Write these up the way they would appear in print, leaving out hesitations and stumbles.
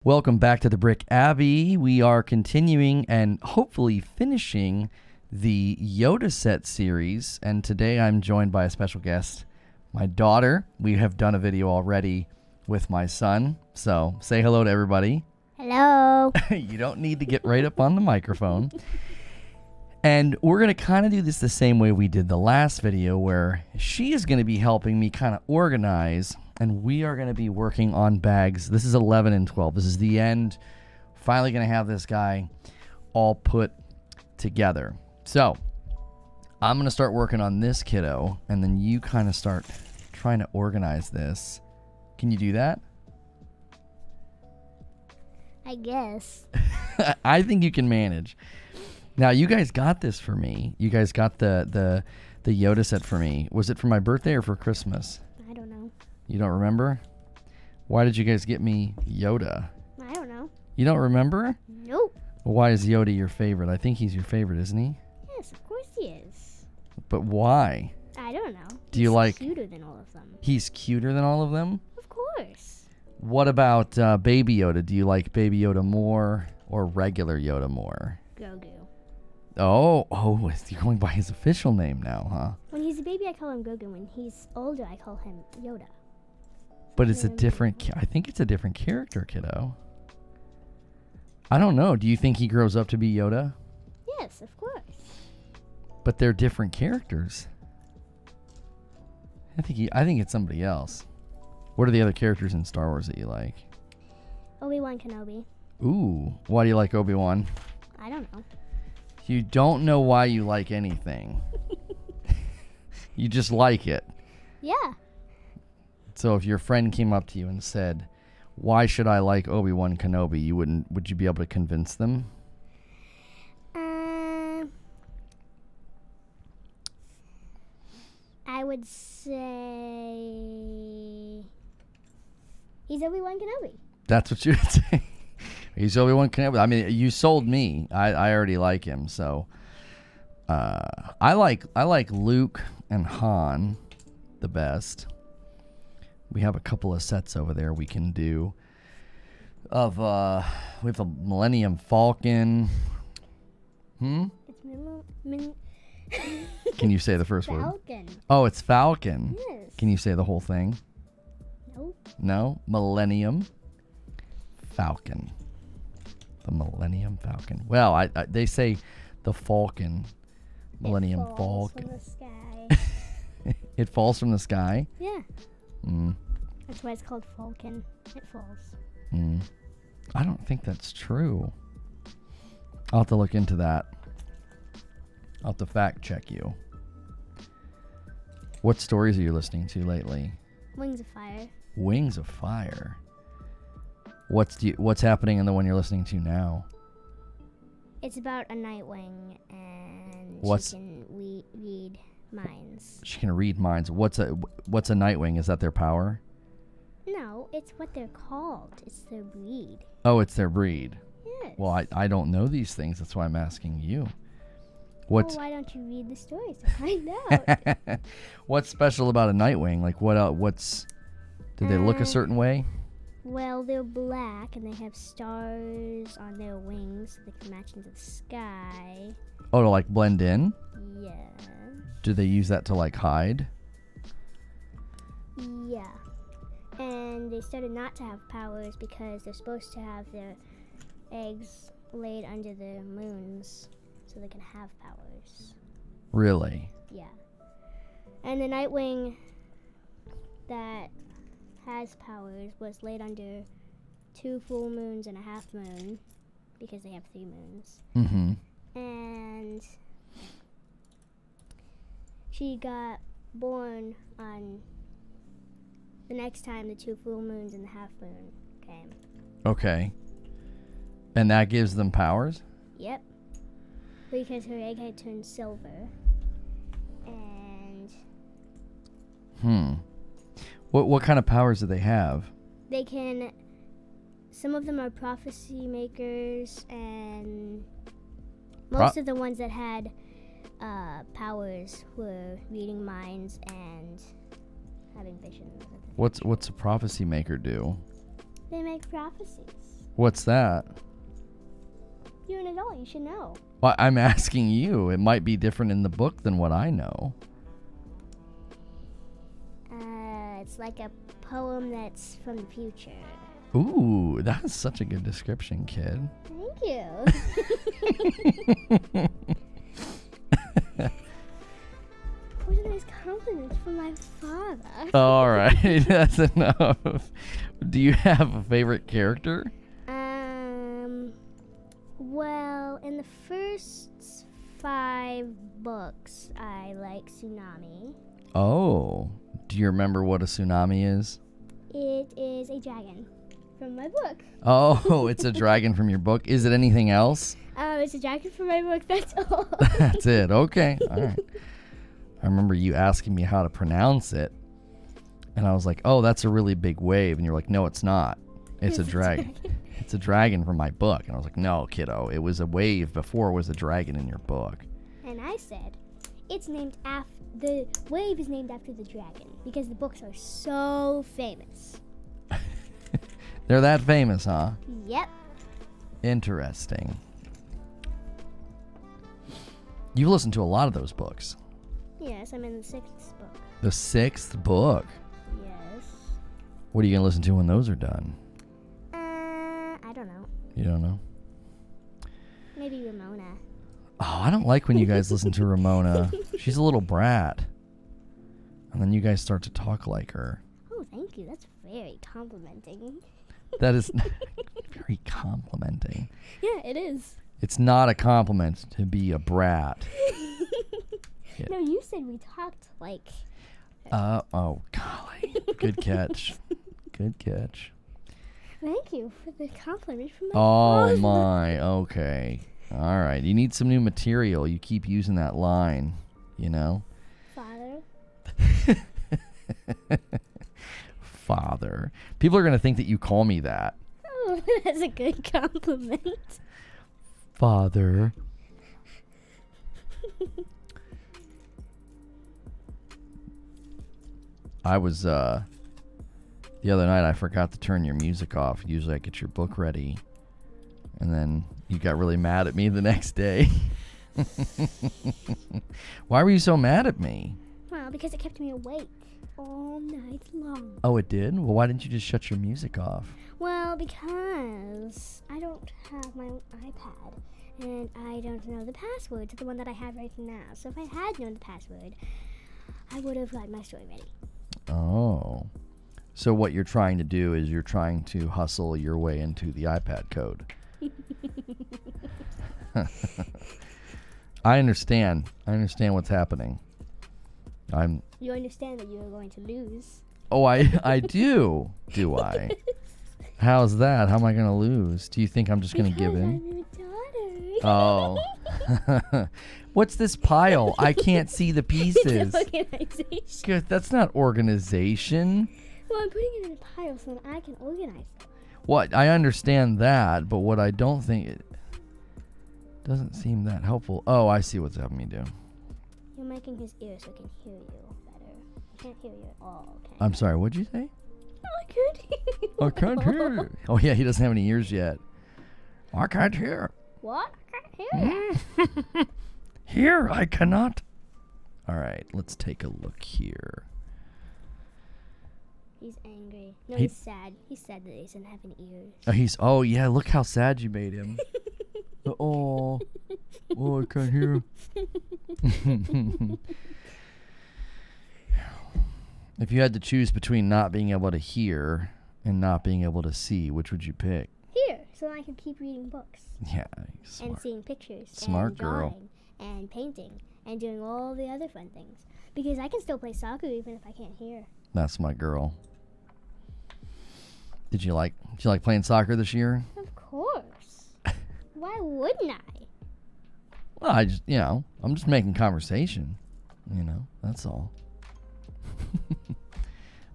Welcome back to the Brick Abbey. We are continuing and hopefully finishing the Yoda set series. And today I'm joined by a special guest, my daughter. We have done a video already with my son. So say hello to everybody. Hello. You don't need to get right up on the microphone. And we're going to kind of do this the same way we did the last video, where she is going to be helping me kind of organize, and we are going to be working on bags. This is 11 and 12. This is the end. Finally going to have this guy all put together. So I'm going to start working on this kiddo, and then you kind of start trying to organize this. Can you do that? I guess. I think you can manage. Now, you guys got this for me. You guys got the Yoda set for me. Was it for my birthday or for Christmas? I don't know. You don't remember? Why did you guys get me Yoda? I don't know. You don't remember? Nope. Well, why is Yoda your favorite? I think he's your favorite, isn't he? Yes, of course he is. But why? I don't know. Do you like... He's cuter than all of them. He's cuter than all of them? Of course. What about Baby Yoda? Do you like Baby Yoda more or regular Yoda more? Grogu. Oh, you're going by his official name now, huh? When he's a baby, I call him Grogu. When he's older, I call him Yoda. But it's a different... I think it's a different character, kiddo. I don't know. Do you think he grows up to be Yoda? Yes, of course. But they're different characters. I think it's somebody else. What are the other characters in Star Wars that you like? Obi-Wan Kenobi. Ooh, why do you like Obi-Wan? I don't know. You don't know why you like anything. You just like it. Yeah. So if your friend came up to you and said, "Why should I like Obi-Wan Kenobi?" Would you be able to convince them? I would say he's Obi-Wan Kenobi. That's what you would say. He's Obi-Wan Kenobi. I mean, you sold me. I already like him. So I like Luke and Han the best. We have a couple of sets over there we can do. We have the Millennium Falcon. It's Can you say the first word? Falcon. Oh, it's Falcon. Yes. Can you say the whole thing? Nope. No? Millennium Falcon. The Millennium Falcon. Well, they say the Falcon. Millennium It falls Falcon. from the sky. It falls from the sky? Yeah. That's why it's called Falcon. It falls. I don't think that's true. I'll have to look into that. I'll have to fact check you. What stories are you listening to lately? Wings of Fire. Wings of Fire. What's happening in the one you're listening to now? It's about a Nightwing, and she can read minds. She can read minds. What's a Nightwing? Is that their power? No, it's what they're called. It's their breed. Oh, it's their breed. Yes. Well, I don't know these things. That's why I'm asking you. Why don't you read the stories to find out? What's special about a Nightwing? Like do they look a certain way? Well, they're black and they have stars on their wings so they can match into the sky. Oh, to like blend in? Yeah. Do they use that to like hide? Yeah. And they started not to have powers because they're supposed to have their eggs laid under the moons so they can have powers. Really? Yeah. And the Nightwing that has powers was laid under 2 full moons and a half moon because they have 3 moons. Mm-hmm. And she got born on the next time the 2 full moons and the half moon came. Okay. And that gives them powers? Yep. Because her egg had turned silver. And What kind of powers do they have? they can... Some of them are prophecy makers, and most of the ones that had powers were reading minds and having visions. What's a prophecy maker do? They make prophecies. What's that? You're an adult. You should know. Well, I'm asking you. It might be different in the book than what I know. It's like a poem that's from the future. Ooh, that is such a good description, kid. Thank you. What a nice compliment from my father. All right, that's enough. Do you have a favorite character? Well, in the first 5 books, I like Tsunami. Oh, do you remember what a tsunami is? It is a dragon from my book. Oh, it's a dragon from your book. Is it anything else? It's a dragon from my book, that's all. That's it. Okay. All right. I remember you asking me how to pronounce it. And I was like, oh, that's a really big wave. And you're like, no, it's not. It's a dragon. It's a dragon from my book. And I was like, no, kiddo. It was a wave before it was a dragon in your book. And I said, it's named after, the wave is named after the dragon because the books are so famous. They're that famous, huh? Yep. Interesting. You've listened to a lot of those books. Yes, I'm in the 6th book. The 6th book? Yes. What are you going to listen to when those are done? I don't know. You don't know? Maybe Ramona. Oh, I don't like when you guys listen to Ramona. She's a little brat. And then you guys start to talk like her. Oh, thank you. That's very complimenting. That is very complimenting. Yeah, it is. It's not a compliment to be a brat. Yeah. No, you said we talked like... Oh, golly. Good catch. Good catch. Thank you for the compliment from my Oh, father. my. Okay. All right. You need some new material. You keep using that line, you know? Father. Father. People are going to think that you call me that. Oh, that's a good compliment. Father. I was, the other night I forgot to turn your music off. Usually I get your book ready. And then you got really mad at me the next day. Why were you so mad at me? Well, because it kept me awake all night long. Oh, it did? Well, why didn't you just shut your music off? Well, because I don't have my own iPad. And I don't know the password to the one that I have right now. So if I had known the password, I would have got my story ready. Oh. So what you're trying to do is you're trying to hustle your way into the iPad code. I understand. I understand what's happening. You understand that you are going to lose. Oh, I do. Do I? How's that? How am I going to lose? Do you think I'm just going to give in? I'm your daughter. Oh. What's this pile? I can't see the pieces. It's organization. Good. That's not organization. Well, I'm putting it in a pile so that I can organize them. What? I understand that, but what I don't think it doesn't seem that helpful. Oh, I see what's having me do. You're making his ears so I can hear you better. I can't hear you at all, okay? I'm sorry, what'd you say? I can't hear you. I can't hear. Oh, yeah, he doesn't have any ears yet. I can't hear. What? I can't hear you. Here, I cannot. All right, let's take a look here. He's angry. No, he's sad. He's sad that he doesn't have any ears. Oh, yeah, look how sad you made him. Oh, I can't hear. If you had to choose between not being able to hear and not being able to see, which would you pick? Here, so I can keep reading books. Yeah, smart. And seeing pictures. Smart and girl. drawing and painting and doing all the other fun things. Because I can still play soccer even if I can't hear. That's my girl. Did you like playing soccer this year? Of course. Why wouldn't I? Well, I'm just making conversation. That's all.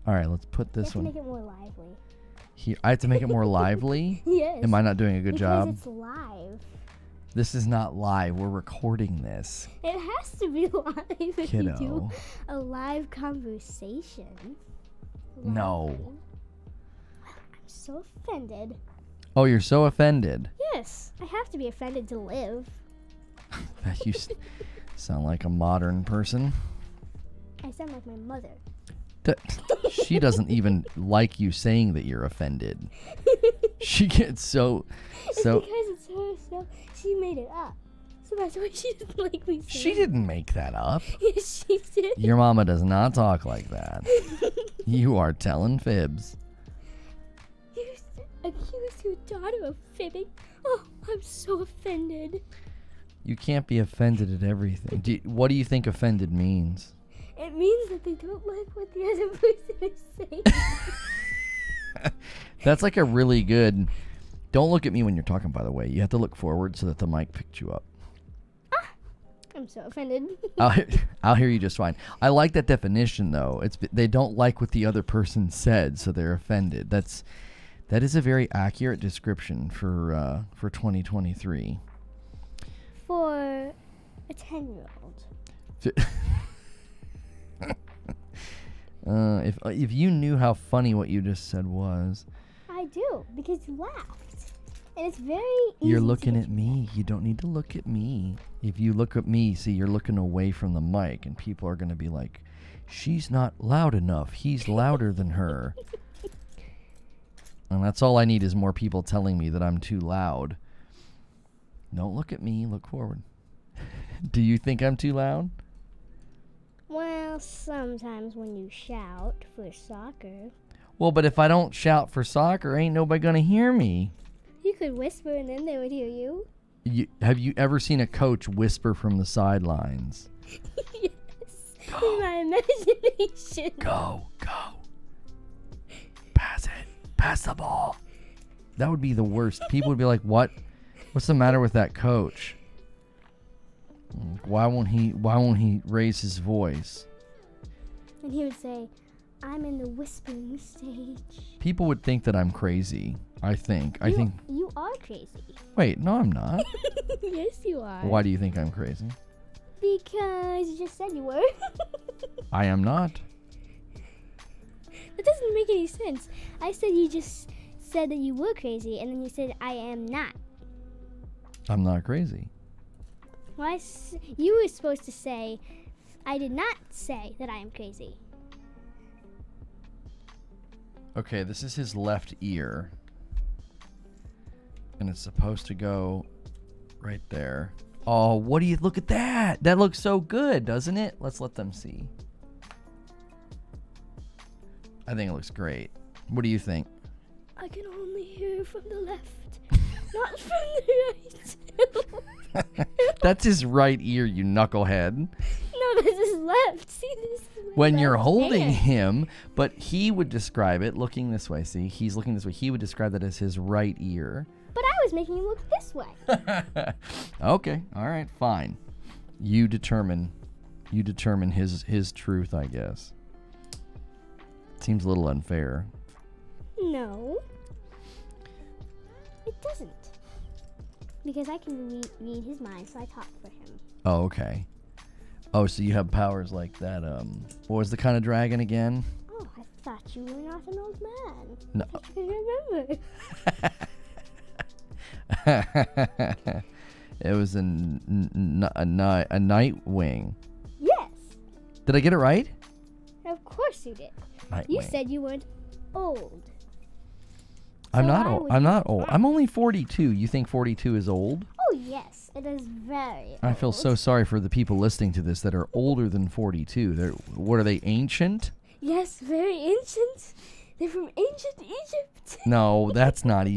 All right, let's put this one. You have to make it more lively. Here, I have to make it more lively? Yes. Am I not doing a good job? Because it's live. This is not live. We're recording this. It has to be live if Kiddo. you do a live conversation. No. Well, I'm so offended. Oh, you're so offended. Yes, I have to be offended to live. That you sound like a modern person. I sound like my mother. She doesn't even like you saying that you're offended. She gets so. It's because it's her, so she made it up. So that's why she doesn't like me saying She didn't make that up. Yes, she did. Your mama does not talk like that. You are telling fibs. You accused your daughter of fibbing? Oh, I'm so offended. You can't be offended at everything. What do you think offended means? It means that they don't like what the other person is saying. That's like a really good... Don't look at me when you're talking, by the way. You have to look forward so that the mic picks you up. I'm so offended. I'll hear you just fine. I like that definition, though. They don't like what the other person said, so they're offended. That is a very accurate description for 2023. For a 10-year-old. If you knew how funny what you just said was. I do, because you laughed. And it's very easy. You're looking at me. You don't need to look at me. If you look at me, see, you're looking away from the mic, and people are going to be like, she's not loud enough. He's louder than her. And that's all I need is more people telling me that I'm too loud. Don't look at me. Look forward. Do you think I'm too loud? Well, sometimes when you shout for soccer. Well, but if I don't shout for soccer, ain't nobody going to hear me. You could whisper and then they would hear you. Have you ever seen a coach whisper from the sidelines? Yes. In my imagination. Go. Pass it. Pass the ball. That would be the worst. People would be like, what? What's the matter with that coach? Why won't he raise his voice? And he would say, I'm in the whispering stage. People would think that I'm crazy. I think. You are crazy. Wait, no, I'm not. Yes, you are. Why do you think I'm crazy? Because you just said you were. I am not. That doesn't make any sense. I said you just said that you were crazy, and then you said I am not. I'm not crazy. Well, you were supposed to say, I did not say that I am crazy. Okay, this is his left ear. And it's supposed to go right there. Oh, what do you... Look at that. That looks so good, doesn't it? Let's let them see. I think it looks great. What do you think? I can only hear from the left, not from the right. That's his right ear, you knucklehead. No, this is left. See, this is my When you're left holding hand. him, but he would describe it looking this way. See, he's looking this way. He would describe that as his right ear. But I was making him look this way. Okay, all right, fine. You determine his truth, I guess. Seems a little unfair. No. It doesn't. Because I can read his mind, so I talk for him. Oh, okay. Oh, so you have powers like that. What was the kind of dragon again? Oh, I thought you were not an old man. No. I thought you could remember. It was a night wing. Yes. Did I get it right? Of course you did. Night You wing. said you weren't old. I'm So not why old. would I'm you not be old. right? I'm only 42. You think 42 is old? Oh, yes. It is very I feel old. so sorry for the people listening to this that are older than 42. What are they, ancient? Yes, very ancient. They're from ancient Egypt. No, that doesn't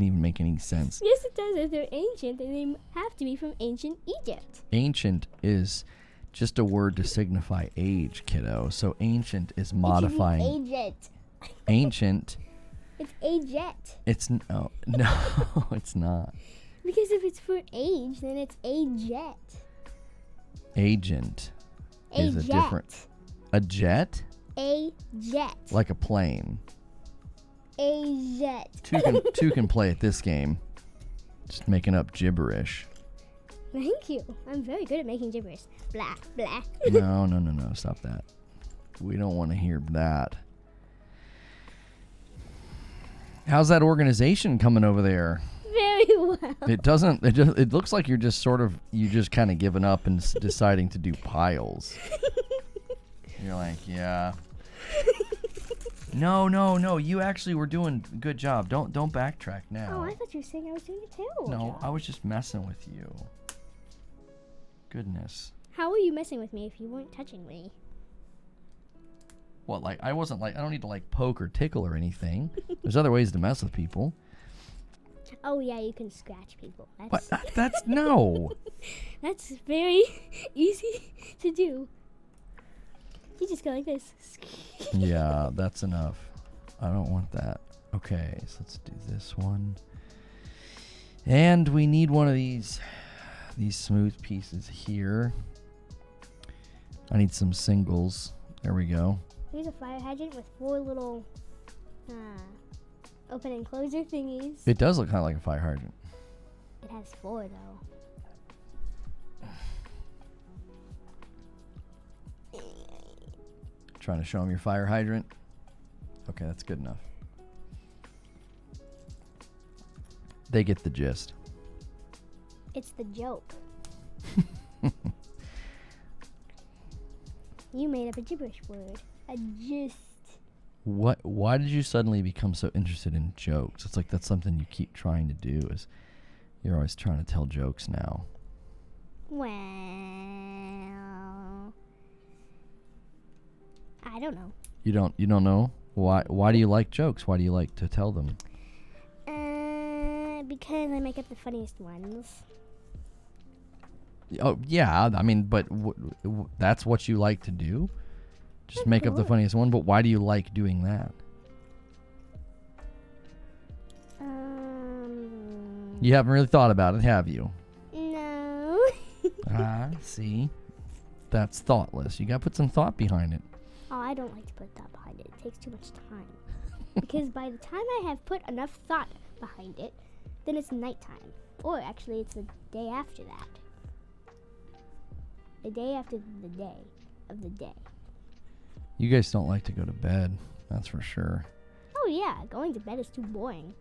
even make any sense. Yes, it does. If they're ancient, then they have to be from ancient Egypt. Ancient is just a word to signify age, kiddo. So ancient is modifying. Agent. Ancient. It's aget. No, it's not. Because if it's for age, then it's aget. Agent is a different. A jet? A jet. Like a plane. A jet. Two can play at this game. Just making up gibberish. Thank you. I'm very good at making gibberish. Blah, blah. No. Stop that. We don't want to hear that. How's that organization coming over there? Very well. It looks like you're just kind of giving up and deciding to do piles. You're like, yeah. No. You actually were doing a good job. Don't backtrack now. Oh, I thought you were saying I was doing a terrible No, job. I was just messing with you. Goodness. How were you messing with me if you weren't touching me? What, like, I don't need to, like, poke or tickle or anything. There's other ways to mess with people. Oh, yeah, you can scratch people. That's no. That's very easy to do. You just go like this. Yeah, that's enough. I don't want that. Okay, so let's do this one. And we need one of these smooth pieces here. I need some singles. There we go. Here's a fire hydrant with 4 little open and closer thingies. It does look kind of like a fire hydrant. It has 4 though. Trying to show them your fire hydrant. Okay, that's good enough. They get the gist. It's the joke. You made up a gibberish word. A gist. Why did you suddenly become so interested in jokes? It's like that's something you keep trying to do. Is you're always trying to tell jokes now. Well, I don't know. You don't know? Why do you like jokes? Why do you like to tell them? Because I make up the funniest ones. Oh, yeah, I mean, but that's what you like to do? Just make up the funniest one, but why do you like doing that? You haven't really thought about it, have you? No. See? That's thoughtless. You gotta put some thought behind it. Oh, I don't like to put thought behind it. It takes too much time. Because by the time I have put enough thought behind it, then it's nighttime. Or actually, it's the day after that. The day after the day of the day. You guys don't like to go to bed, that's for sure. Oh yeah, going to bed is too boring.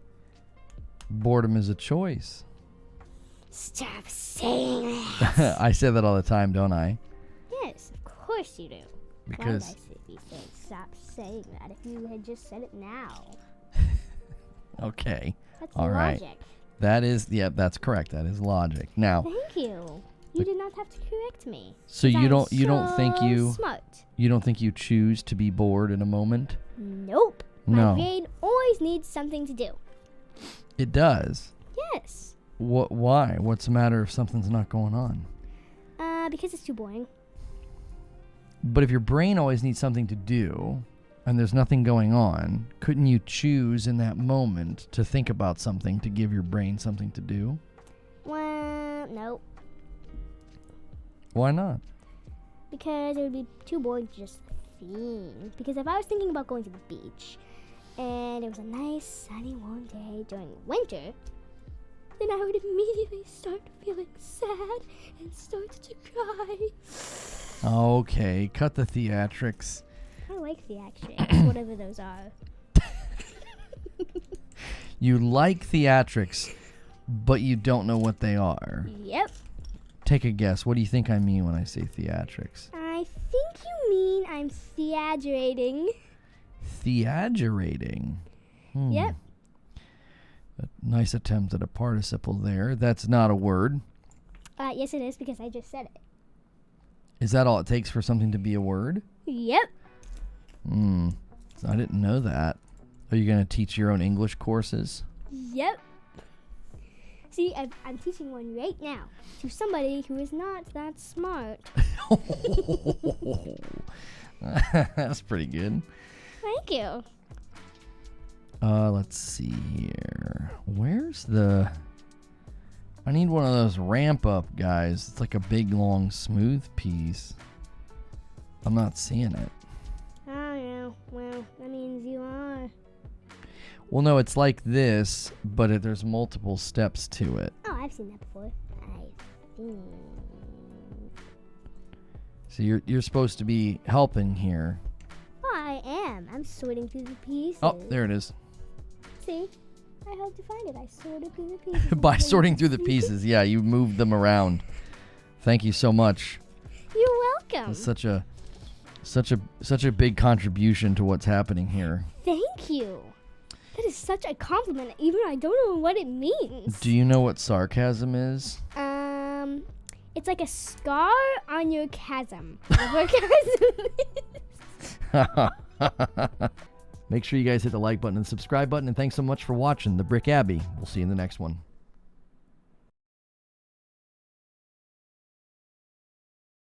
Boredom is a choice. Stop saying that. I say that all the time, don't I? Yes, of course you do. Because why would I be saying stop saying that if you had just said it now? Okay. That's all right. logic. That is, that's correct. That is logic. Now, thank you. You did not have to correct me. So you don't think smart. You don't think you choose to be bored in a moment? Nope. No. My brain always needs something to do. It does. Yes. Why? What's the matter if something's not going on? Because it's too boring. But if your brain always needs something to do and there's nothing going on, couldn't you choose in that moment to think about something to give your brain something to do? Well, nope. Why not? Because it would be too boring to just think. Because if I was thinking about going to the beach and it was a nice sunny warm day during winter, then I would immediately start feeling sad and start to cry. Okay, cut the theatrics. I like theatrics, whatever those are. You like theatrics, but you don't know what they are. Yep. Take a guess. What do you think I mean when I say theatrics? I think you mean I'm theagerating. Theagerating. Yep. A nice attempt at a participle there. That's not a word. Yes, it is because I just said it. Is that all it takes for something to be a word? Yep. I didn't know that. Are you going to teach your own English courses? Yep. See, I'm teaching one right now to somebody who is not that smart. That's pretty good. Thank you. Let's see here. Where's the... I need one of those ramp up guys. It's like a big, long, smooth piece. I'm not seeing it. Oh, yeah. Well, that means you are. Well, no, it's like this, but there's multiple steps to it. Oh, I've seen that before. I think. So you're supposed to be helping here. Oh, I am. I'm sorting through the pieces. Oh, there it is. See? I helped you find it. I sorted through the pieces. By sorting through the pieces. Yeah, you moved them around. Thank you so much. You're welcome. That's such a big contribution to what's happening here. Thank you. That is such a compliment. Even I don't know what it means. Do you know what sarcasm is? It's like a scar on your chasm. That's what chasm is. Make sure you guys hit the like button and subscribe button, and thanks so much for watching The Brick Abbey. We'll see you in the next one.